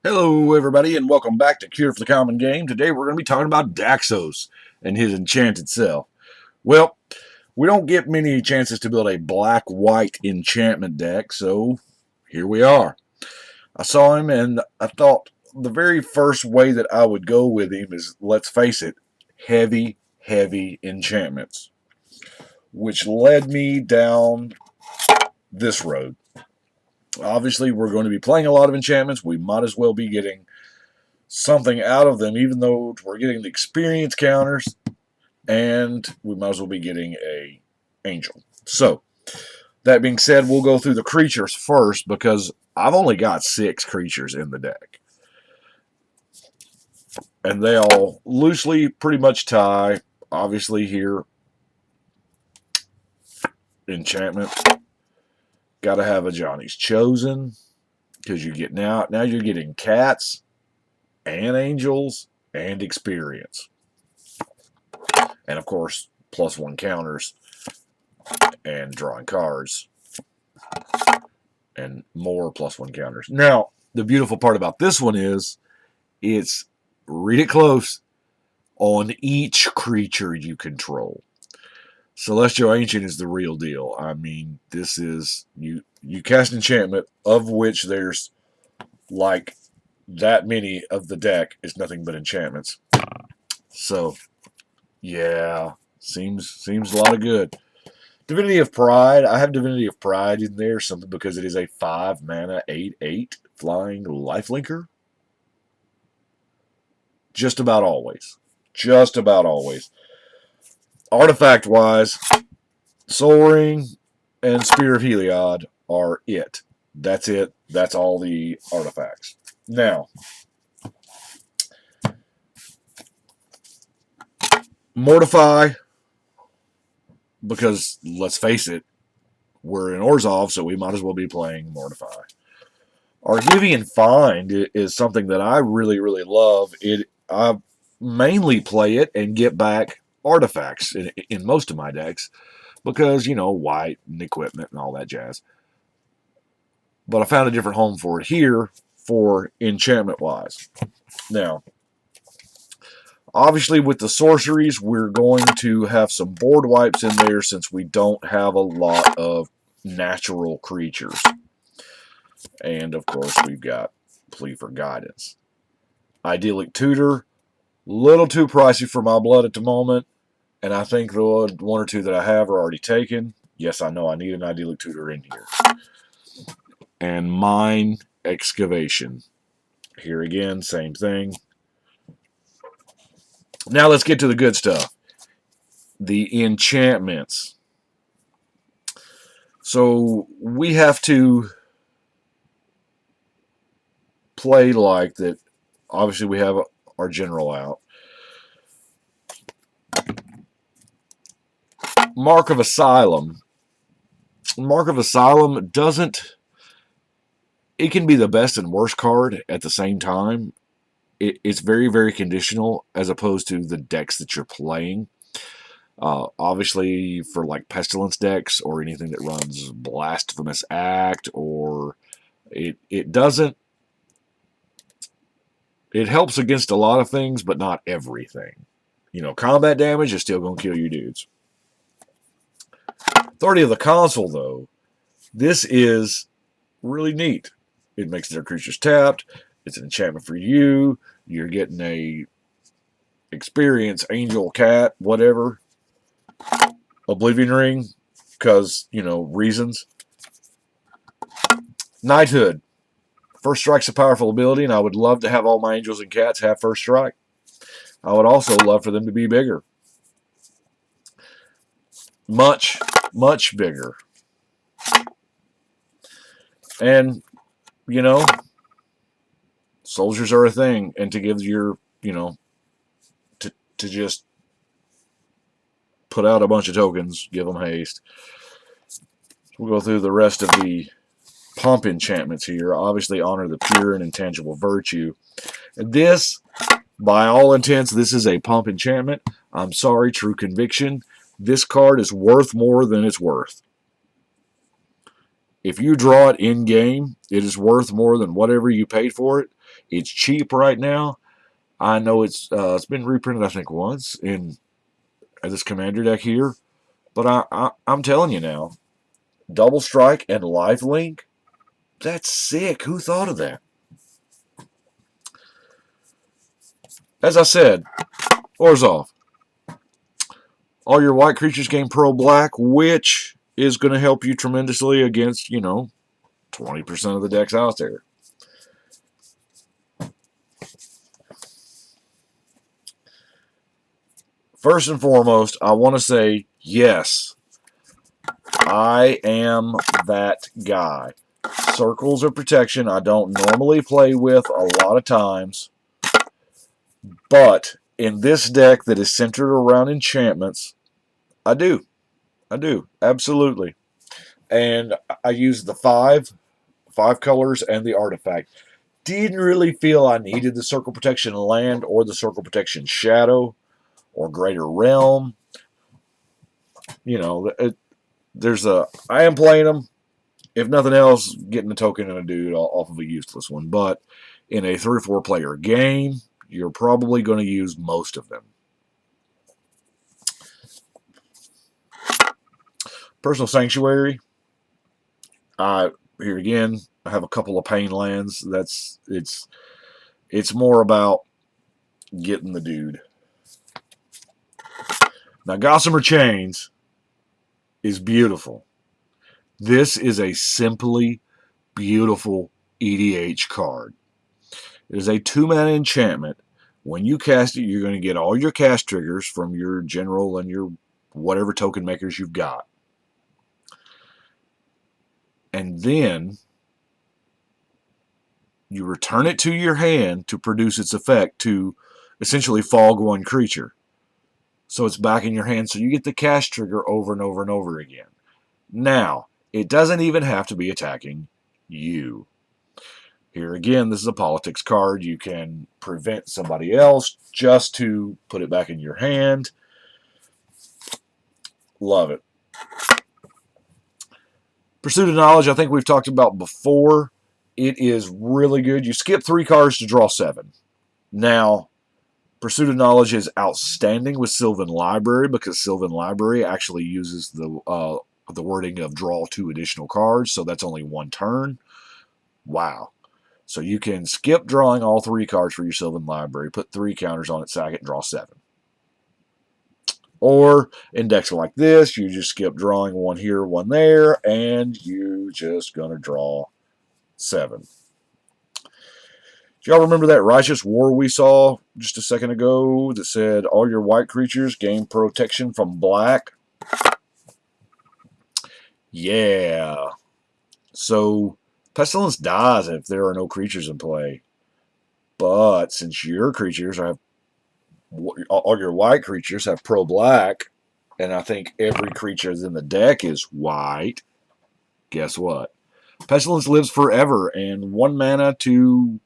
Hello, everybody, and welcome back to Cure for the Common Game. Today we're going to be talking about Daxos and his enchanted cell. Well, we don't get many chances to build a black-white enchantment deck, so here we are. I saw him, and I thought the very first way that I would go with him is, let's face it, heavy, heavy enchantments, which led me down this road. Obviously, we're going to be playing a lot of enchantments. We might as well be getting something out of them, even though we're getting the experience counters, and we might as well be getting a angel. So, that being said, we'll go through the creatures first because I've only got 6 creatures in the deck. And they all loosely pretty much tie. Obviously here, enchantment. Got to have a Johnny's Chosen because you're getting out. Now you're getting cats and angels and experience. And of course, +1 counters and drawing cards and more +1 counters. Now, the beautiful part about this one is it's, read it close, on each creature you control. Celestial Ancient is the real deal. I mean, this is, you cast enchantment, of which there's like that many of the deck is nothing but enchantments. So, yeah, seems a lot of good. Divinity of Pride. I have Divinity of Pride in there simply because it is a 5 mana 8/8 flying lifelinker. Just about always. Just about always. Artifact wise, Soul Ring and Spear of Heliod are it. That's it. That's all the artifacts. Now, Mortify, because let's face it, we're in Orzhov, so we might as well be playing Mortify. Argivian Find is something that I really, really love. I mainly play it and get back artifacts in most of my decks because, you know, white and equipment and all that jazz. But I found a different home for it here for enchantment-wise. Now, obviously with the sorceries, we're going to have some board wipes in there since we don't have a lot of natural creatures. And, of course, we've got Plea for Guidance. Idyllic Tutor, little too pricey for my blood at the moment. And I think the 1 or 2 that I have are already taken. Yes, I know I need an Idyllic Tutor in here. And Mine Excavation. Here again, same thing. Now let's get to the good stuff. The enchantments. So we have to play like that. Obviously, we have our general out. Mark of Asylum. Mark of Asylum doesn't... It can be the best and worst card at the same time. It's very, very conditional as opposed to the decks that you're playing. Obviously, for like Pestilence decks or anything that runs Blasphemous Act, or it doesn't... It helps against a lot of things, but not everything. You know, combat damage is still going to kill your dudes. Authority of the Consul, though, this is really neat. It makes their creatures tapped. It's an enchantment for you. You're getting a experience, angel, cat, whatever. Oblivion Ring, because, you know, reasons. Knighthood. First Strike's a powerful ability, and I would love to have all my angels and cats have First Strike. I would also love for them to be bigger. Much, much bigger. And, you know, soldiers are a thing, and to give your, you know, to just put out a bunch of tokens, give them haste. We'll go through the rest of the pump enchantments here. Obviously, honor the pure and intangible virtue. This, by all intents, this is a pump enchantment. I'm sorry, True Conviction. This card is worth more than it's worth. If you draw it in game, it is worth more than whatever you paid for it. It's cheap right now. I know it's been reprinted, I think, once in this commander deck here, but I'm telling you now, double strike and life link, that's sick. Who thought of that? As I said, Orzhov, all your white creatures gain pro black, which is going to help you tremendously against 20% of the decks out there. First and foremost, I want to say yes, I am that guy. Circles of Protection I don't normally play with a lot of times, but in this deck that is centered around enchantments, I do. I do. Absolutely. And I use the five colors and the artifact. Didn't really feel I needed the Circle Protection land or the Circle Protection Shadow or Greater Realm. I am playing them. If nothing else, getting a token and a dude off of a useless one. But in a 3 or 4 player game, you're probably going to use most of them. Personal Sanctuary. Here again, I have a couple of pain lands. It's more about getting the dude. Now, Gossamer Chains is beautiful. This is a simply beautiful EDH card. It is a 2-mana enchantment. When you cast it, you're going to get all your cast triggers from your general and your whatever token makers you've got. And then you return it to your hand to produce its effect to essentially fog one creature. So it's back in your hand, so you get the cast trigger over and over and over again. Now, it doesn't even have to be attacking you. Here again, this is a politics card. You can prevent somebody else just to put it back in your hand. Love it. Pursuit of Knowledge, I think we've talked about before. It is really good. You skip 3 cards to draw 7. Now, Pursuit of Knowledge is outstanding with Sylvan Library because Sylvan Library actually uses the wording of draw 2 additional cards, so that's only 1 turn. Wow. So you can skip drawing all 3 cards for your Sylvan Library, put 3 counters on it, sack it, and draw 7. Or in decks like this, you just skip drawing 1 here, 1 there, and you're just going to draw 7. Do y'all remember that Righteous War we saw just a second ago that said all your white creatures gain protection from black? Yeah. So Pestilence dies if there are no creatures in play. But since your creatures have, all your white creatures have pro-black, and I think every creature in the deck is white, guess what? Pestilence lives forever, and 1 mana to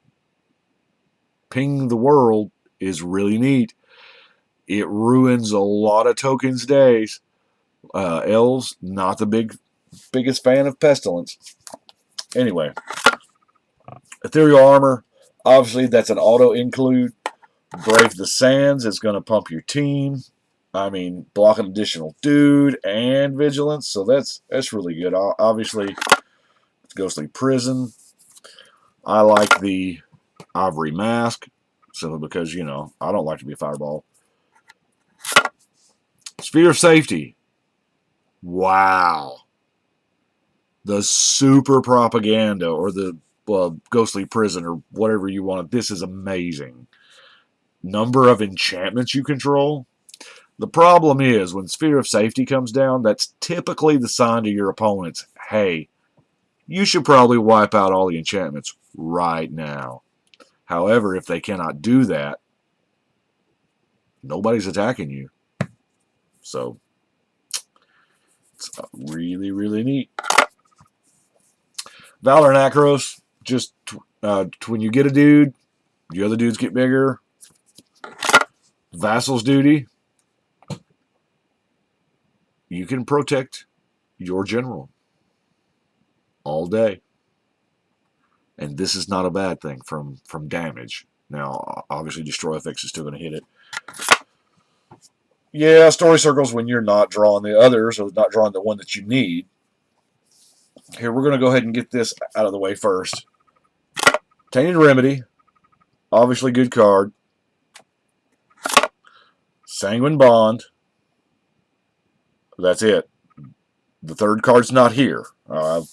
ping the world is really neat. It ruins a lot of tokens' days. Elves, not the biggest fan of Pestilence. Anyway, Ethereal Armor, obviously that's an auto include. Brave the Sands is going to pump your team. I mean, block an additional dude and vigilance, so that's really good. Obviously, it's Ghostly Prison. I like the Ivory Mask, simply because, I don't like to be a fireball. Sphere of Safety. Wow. The super propaganda, or the Ghostly Prison, or whatever you want. This is amazing. Number of enchantments you control. The problem is, when Sphere of Safety comes down, that's typically the sign to your opponents, hey, you should probably wipe out all the enchantments right now. However, if they cannot do that, nobody's attacking you. So, it's really, really neat. Valor and Akros, just when you get a dude, the other dudes get bigger. Vassal's Duty, you can protect your general. all day. And this is not a bad thing from damage. Now, obviously, Destroy Effects is still going to hit it. Yeah, Story Circles when you're not drawing the others or not drawing the one that you need. Here, we're going to go ahead and get this out of the way first. Tainted Remedy. Obviously, good card. Sanguine Bond. That's it. The third card's not here. I've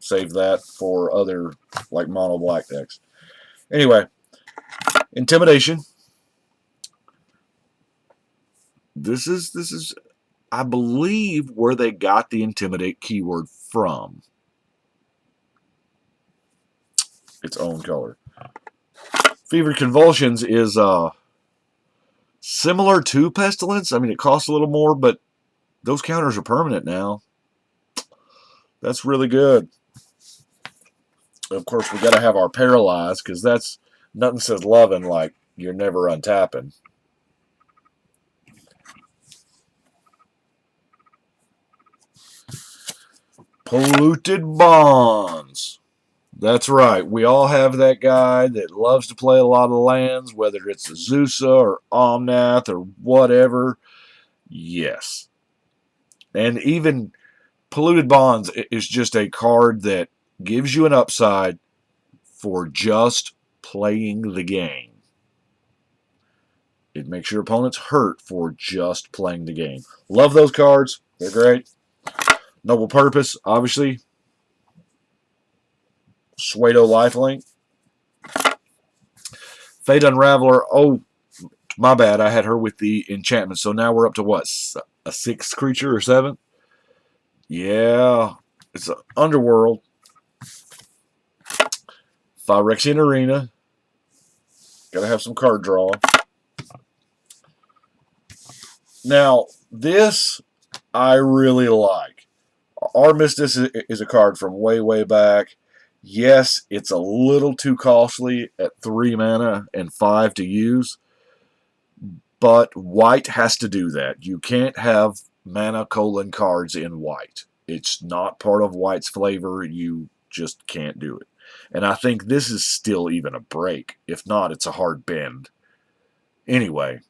saved that for other, like, mono black decks. Anyway, Intimidation. This is, I believe, where they got the Intimidate keyword from. Its own color. Fevered Convulsions is similar to Pestilence. I mean, it costs a little more, but those counters are permanent now. That's really good. Of course, we got to have our Paralyze, because that's, nothing says loving like you're never untapping. Polluted Bonds. That's right. We all have that guy that loves to play a lot of lands, whether it's Azusa or Omnath or whatever. Yes. And even Polluted Bonds is just a card that gives you an upside for just playing the game. It makes your opponents hurt for just playing the game. Love those cards. They're great. Noble Purpose, obviously. Suedo Lifelink. Fate Unraveler. Oh, my bad. I had her with the enchantment. So now we're up to what? A 6th creature or 7th? Yeah. It's an Underworld. Phyrexian Arena. Gotta have some card draw. Now, this I really like. Armistice is a card from way, way back. Yes, it's a little too costly at 3 mana and 5 to use, but white has to do that. You can't have mana : cards in white. It's not part of white's flavor. You just can't do it. And I think this is still even a break. If not, it's a hard bend. Anyway,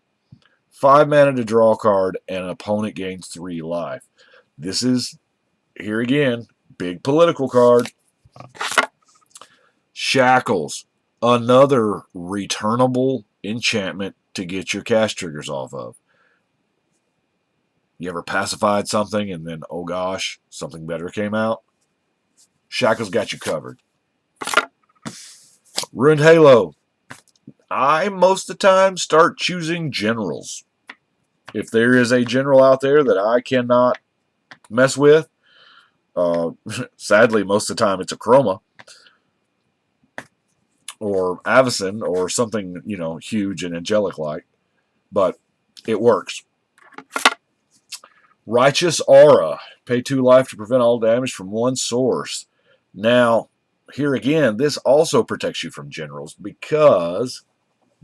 5 mana to draw a card, and an opponent gains 3 life. This is, here again, big political card. Shackles, another returnable enchantment to get your cast triggers off of. You ever pacified something and then, oh gosh, something better came out? Shackles got you covered. Ruined Halo. I, most of the time, start choosing generals. If there is a general out there that I cannot mess with, sadly, most of the time it's a Chroma or Avacyn or something, you know, huge and angelic-like. But it works. Righteous Aura. Pay 2 life to prevent all damage from one source. Now, here again, this also protects you from generals because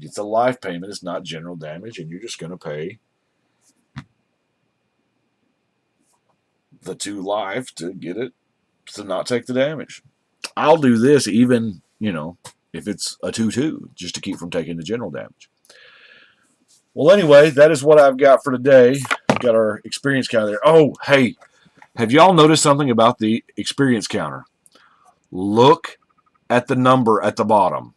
it's a life payment. It's not general damage, and you're just going to pay the 2 life to get it to not take the damage. I'll do this even, you know, if it's a 2/2, just to keep from taking the general damage. Well, anyway, that is what I've got for today. We've got our experience counter there. Oh, hey, have y'all noticed something about the experience counter? Look at the number at the bottom.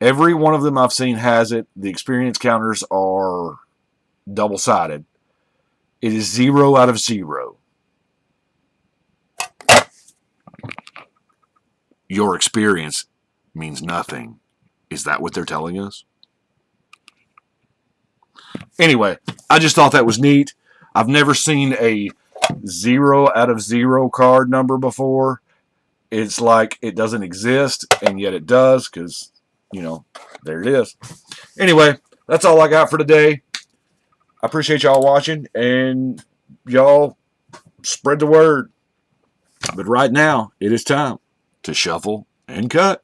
Every one of them I've seen has it. The experience counters are double-sided. It is 0 out of 0. Your experience means nothing. Is that what they're telling us? Anyway, I just thought that was neat. I've never seen a 0 out of 0 card number before. It's like it doesn't exist, and yet it does, because, you know, there it is. Anyway, that's all I got for today. I appreciate y'all watching, and y'all spread the word. But right now, it is time to shuffle and cut.